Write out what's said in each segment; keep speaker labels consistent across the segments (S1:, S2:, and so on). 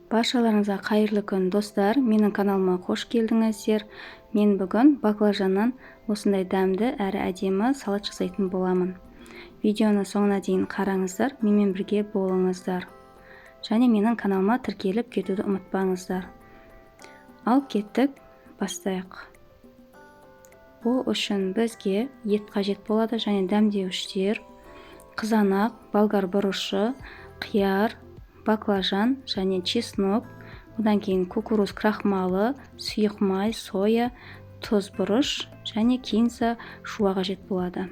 S1: Баршаларыңызға қайырлы күн достар, менің каналыма қош келдіңіздер. Мен бүгін баклажаннан осындай дәмді әрі әдемі салат жасайтын боламын. Видеоны соңына дейін қараңыздар, менімен бірге болыңыздар. Және менің каналыма тіркеліп кетуді ұмытпаңыздар. Ал кеттік, бастайық. Бұл үшін бізге ет қажет болады және дәмдеуіштер, қызанақ, болгар бұрышы, қияр, баклажан және чеснок, одан кейін кукуруз крахмалы, сұйық май, соя, тұз бұрыш және кинза шуа қажет болады.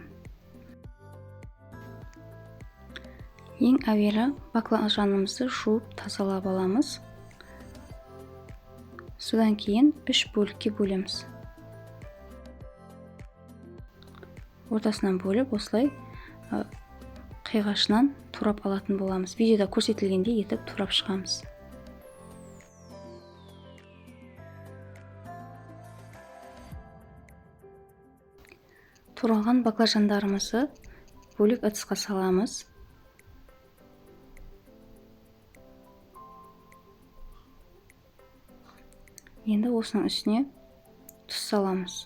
S1: Ең әуелі баклажанымызды жуып тазалап аламыз. Содан кейін 3 бөлікке бөлеміз. Ортасынан бөліп, осылай қиғашынан турап алатын боламыз. Видеода көрсетілгендей етіп турап шығамыз. Туралған баклажандарымызды бөлек ыдысқа саламыз. Енді осының үстіне тұз саламыз.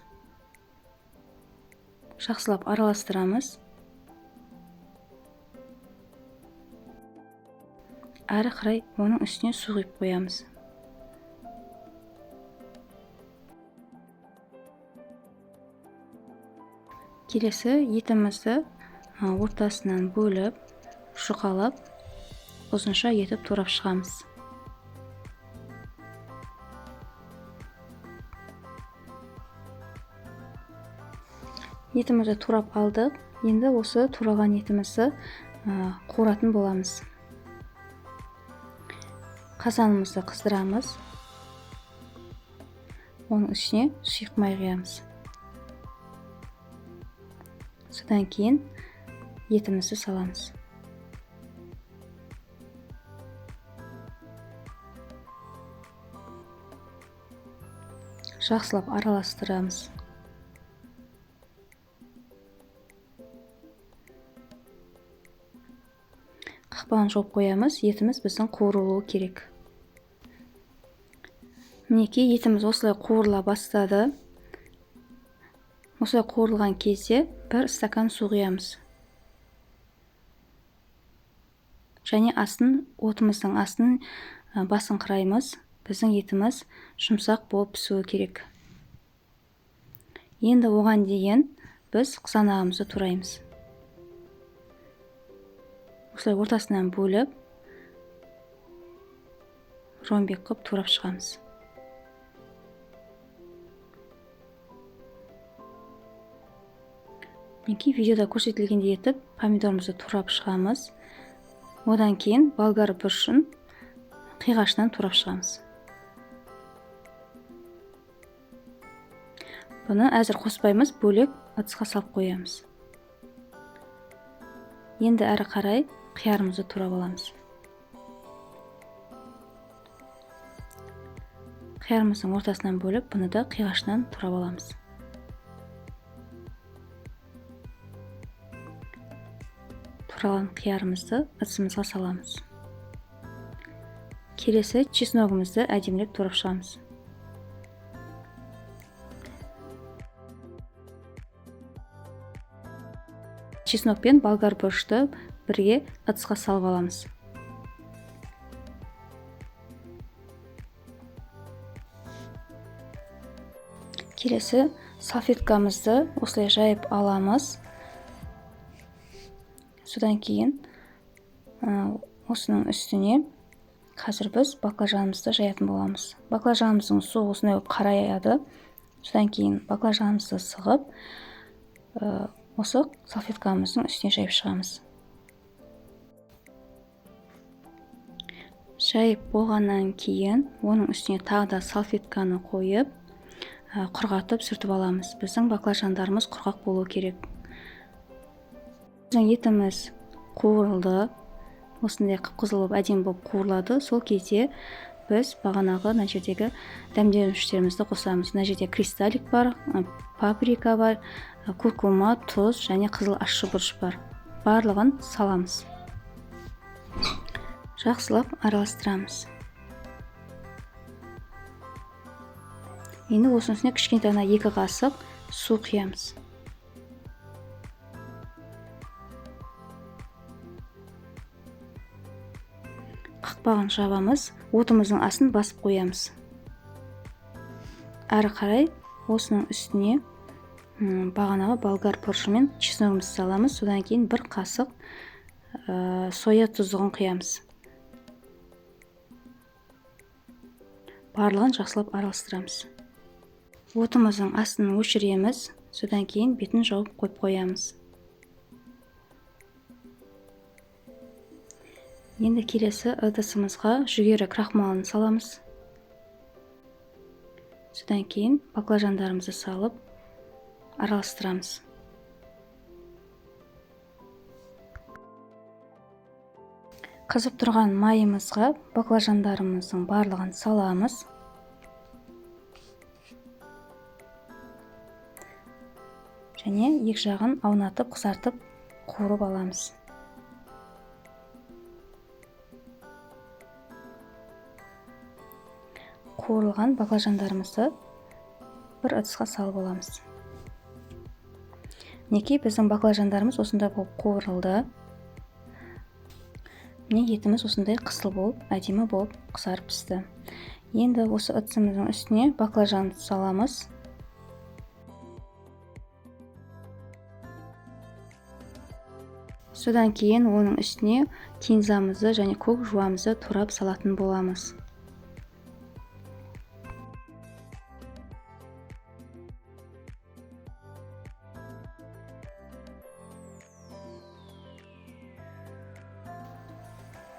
S1: Жақсылап араластырамыз. Әрі қарай оның үстіне су құйып қоямыз. Келесі етімізді ортасынан бөліп, жұқалап, ұзынша етіп турап шығамыз. Етімізді турап алдық. Енді осы туралған етімізді қуыратын боламыз. Қазанымызды қыздырамыз. Оның үстіне сұйық май құямыз. Содан кейін етімізді саламыз. Жақсылап араластырамыз. Қақпағын жауып қоямыз. Етіміз біздің қуырылуы керек. Мінекей, етіміз осылай қуырыла бастады. Осылай қуырылған кезде 1 стакан су құямыз. Және отымыздың астын басын қыраймыз. Біздің етіміз жұмсақ болып пісуі керек. Енді оған дейін біз қызанағымызды тураймыз. Осылай ортасынан бөліп, ромбик қып турап шығамыз. Мінекей, видеода көрсетілгендей етіп, помидорымызды турап шығамыз. Одан кейін болгар бұрышын қиғашынан турап шығамыз. Бұны әзір қоспаймыз, бөлек ыдысқа салып қоямыз. Енді әрі қарай қиярымызды турап аламыз. Қиярымыздың ортасынан бөліп, бұны да қиғашынан турап аламыз. Туралған қиярымызды ыдысымызға саламыз. Келесі чесногымызды әдемілеп турап шығамыз. Чеснок пен болгар бұрышты бірге ыдысқа салып аламыз. Келесі салфеткамызды осылай жайып аламыз. Содан кейін осының үстіне қазір біз баклажанымызды жаятын боламыз. Баклажанымыздың суы осындай болып қараяды. Содан кейін баклажанымызды сығып, осы салфеткамыздың үстіне жайып шығамыз. Жайып болғаннан кейін оның үстіне тағы да салфетканы қойып, құрғатып сүртіп аламыз. Біздің баклажандарымыз құрғақ болуы керек. Біздің етіміз қуырылды. Осындай қып-қызыл болып әдемі болып қуырылады. Сол кезде біз бағанағы мына жердегі дәмдеуіштерімізді қосамыз. Мына жерде кристаллик бар, паприка бар, куркума, тұз және қызыл ащы бұрыш бар. Барлығын саламыз. Жақсылап араластырамыз. Енді осының үстіне кішкентай 2 қасық су құямыз. Қақпағын жабамыз, отымыздың астын басып қоямыз. Әрі қарай осының үстіне бағанағы болгар порши мен чесногымызды саламыз. Содан кейін 1 қасық соя тұздығын құямыз. Барлығын жақсылап араластырамыз. Отымыздың астын өшіреміз. Содан кейін бетін жауып қойып қоямыз. Енді келесі ыдысымызға жүгері крахмалын саламыз. Содан кейін баклажандарымызды салып араластырамыз. Қызып тұрған майымызға баклажандарымыздың барлығын саламыз. Және екі жағын аунатып, қызартып, қуырып аламыз. Қуырылған баклажандарымызды бір ыдысқа салып аламыз. Мінекей біздің баклажандарымыз осындай болып қуырылды. Міне етіміз осындай қысыл болып, әдемі болып қызарып пісті. Енді осы ыдысымыздың үстіне баклажанды саламыз. Содан кейін оның үстіне кинзамызды және көк жуамызды турап салатын боламыз.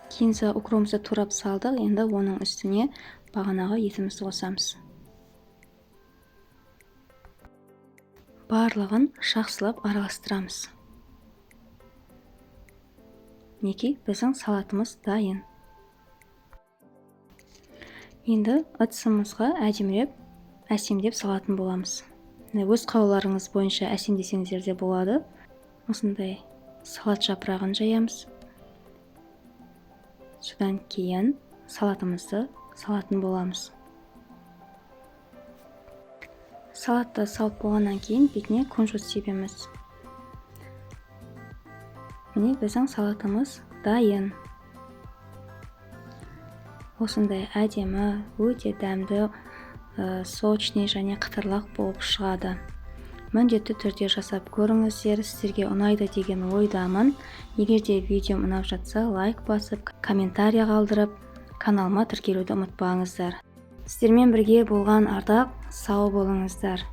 S1: Кинза укромызды турап салдық, енді оның үстіне бағанағы етімізді қосамыз. Барлығын жақсылап араластырамыз. Мінекей біздің салатымыз дайын. Енді ыдысымызға әсемдеп салатын боламыз. Өз қалауларыңыз бойынша әсемдесеңіздер де болады. Осындай салат жапырағын жаямыз. Содан кейін салатымызды салатын боламыз. Салатты салып болғаннан кейін бетіне күнжіт себеміз. Міне біздің салатымыз дайын. Осындай әдемі, өте дәмді, сочный және қытырлақ болып шығады. Міндетті түрде жасап көріңіздер, сіздерге ұнайды деген ойдамын. Егер де видеом ұнап жатса, лайк басып, комментарий қалдырып, каналыма тіркелуді ұмытпаңыздар. Сіздермен бірге болған ардақ, сау болыңыздар.